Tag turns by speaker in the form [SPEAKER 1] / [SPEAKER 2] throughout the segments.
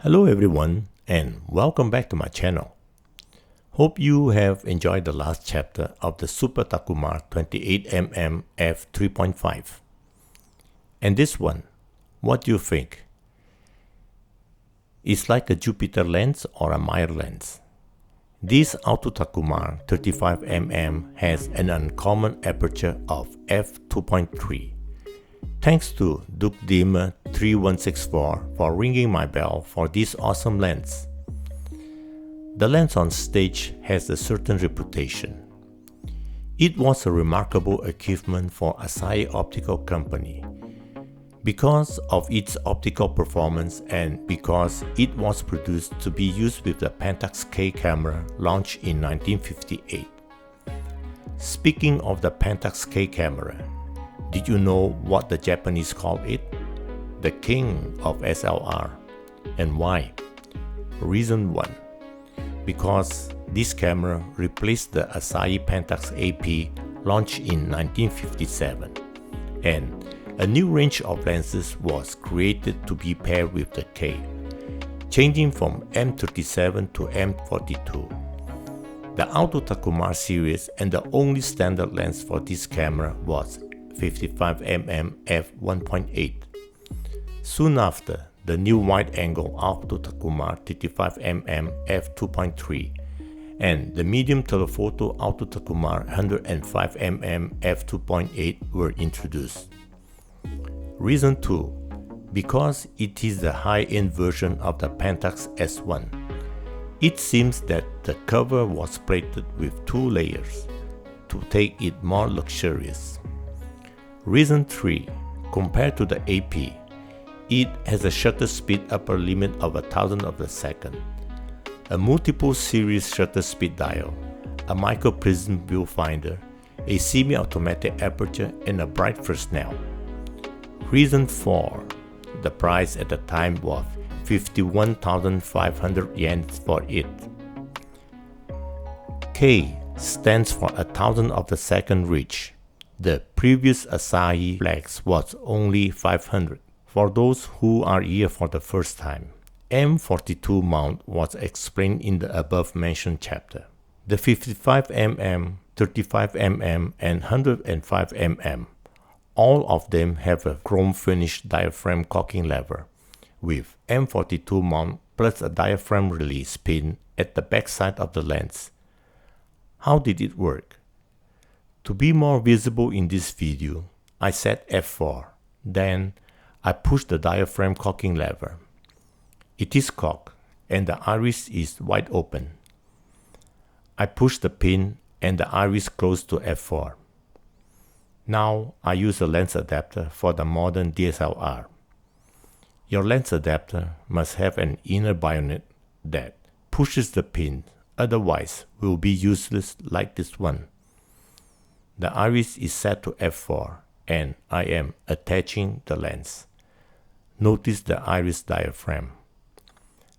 [SPEAKER 1] Hello everyone and welcome back to my channel. Hope you have enjoyed the last chapter of the Super Takumar 28mm f3.5. And this one, what do you think? It's like a Jupiter lens or a Meyer lens. This AUTO-Takumar 35mm has an uncommon aperture of f2.3. Thanks to Duke Dimmer 3164 for ringing my bell for this awesome lens. The lens on stage has a certain reputation. It was a remarkable achievement for Asahi Optical Company because of its optical performance and because it was produced to be used with the Pentax K camera launched in 1958. Speaking of the Pentax K camera, did you know what the Japanese call it? The king of SLR. And why? Reason 1. Because this camera replaced the Asahi Pentax AP launched in 1957, and a new range of lenses was created to be paired with the K, changing from M37 to M42. The AUTO-Takumar series and the only standard lens for this camera was 55mm f1.8. Soon after, the new wide-angle AUTO-Takumar 35mm f2.3 and the medium telephoto AUTO-Takumar 105mm f2.8 were introduced. Reason 2. Because it is the high-end version of the Pentax S1. It seems that the cover was plated with 2 layers to take it more luxurious. Reason 3. Compared to the AP, it has a shutter speed upper limit of 1,000th of a second, a multiple series shutter speed dial, a microprism viewfinder, a semi-automatic aperture, and a bright Fresnel. Reason 4. The price at the time was 51,500 yen for it. K stands for 1,000th of a second reach. The previous Asahi flex was only 500. For those who are here for the first time, M42 mount was explained in the above mentioned chapter. The 55mm, 35mm, and 105mm, all of them have a chrome finished diaphragm cocking lever, with M42 mount plus a diaphragm release pin at the back side of the lens. How did it work? To be more visible in this video, I set f4, then I push the diaphragm cocking lever. It is cocked and the iris is wide open. I push the pin and the iris closed to f4. Now I use a lens adapter for the modern DSLR. Your lens adapter must have an inner bayonet that pushes the pin, otherwise will be useless like this one. The iris is set to f4 and I am attaching the lens. Notice the iris diaphragm.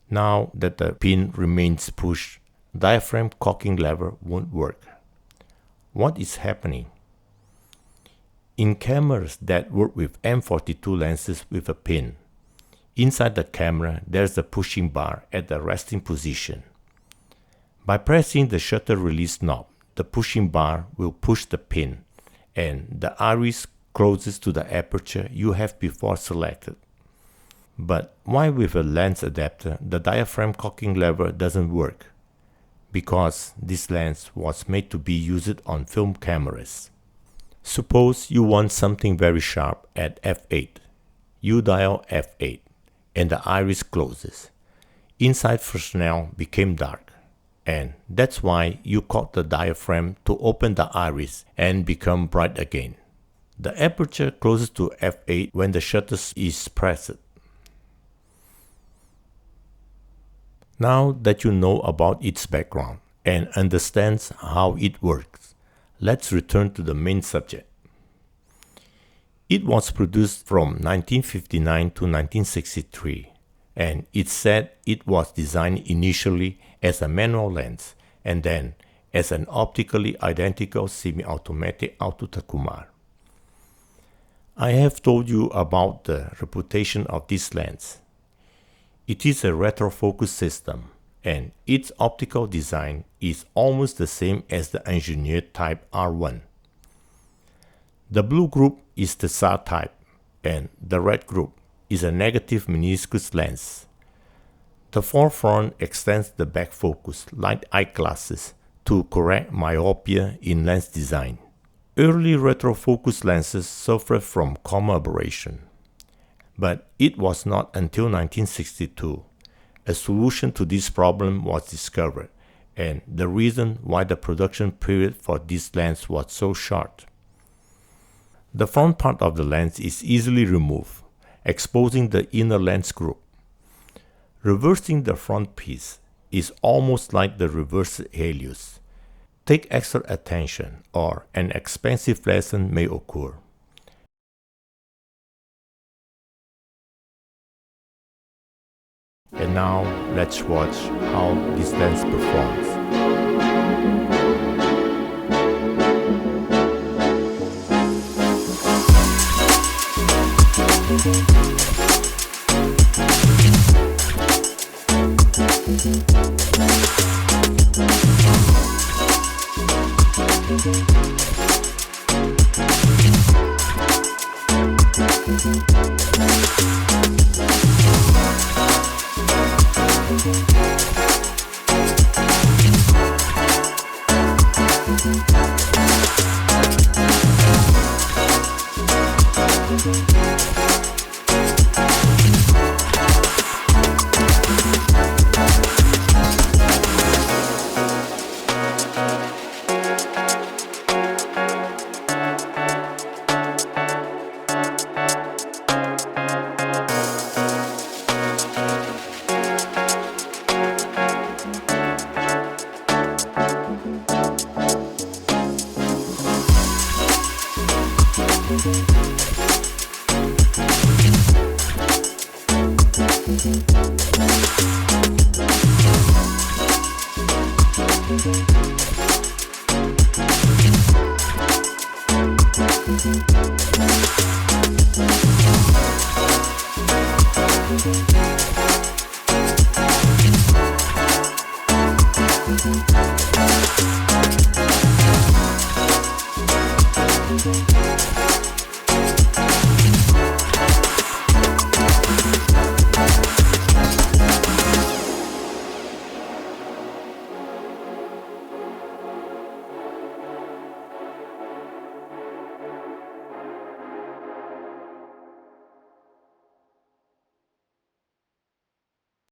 [SPEAKER 1] Now that the pin remains pushed, diaphragm cocking lever won't work. What is happening? In cameras that work with M42 lenses with a pin, inside the camera there's a pushing bar at the resting position. By pressing the shutter release knob, the pushing bar will push the pin and the iris closes to the aperture you have before selected. But why with a lens adapter the diaphragm cocking lever doesn't work? Because this lens was made to be used on film cameras. Suppose you want something very sharp at f8. You dial f8 and the iris closes. Inside Fresnel became dark. And that's why you cock the diaphragm to open the iris and become bright again. The aperture closes to f8 when the shutter is pressed. Now that you know about its background and understands how it works, let's return to the main subject. It was produced from 1959 to 1963. And it said it was designed initially as a manual lens and then as an optically identical semi-automatic AUTO-Takumar. I have told you about the reputation of this lens. It is a retrofocus system, and its optical design is almost the same as the engineered type R1. The blue group is the SAR type, and the red group is a negative meniscus lens. The forefront extends the back focus like eyeglasses to correct myopia in lens design. Early retrofocus lenses suffered from coma aberration, but it was not until 1962 a solution to this problem was discovered, and the reason why the production period for this lens was so short. The front part of the lens is easily removed, exposing the inner lens group. Reversing the front piece is almost like the reversed helios. Take extra attention or an expensive lesson may occur. And now let's watch how this lens performs.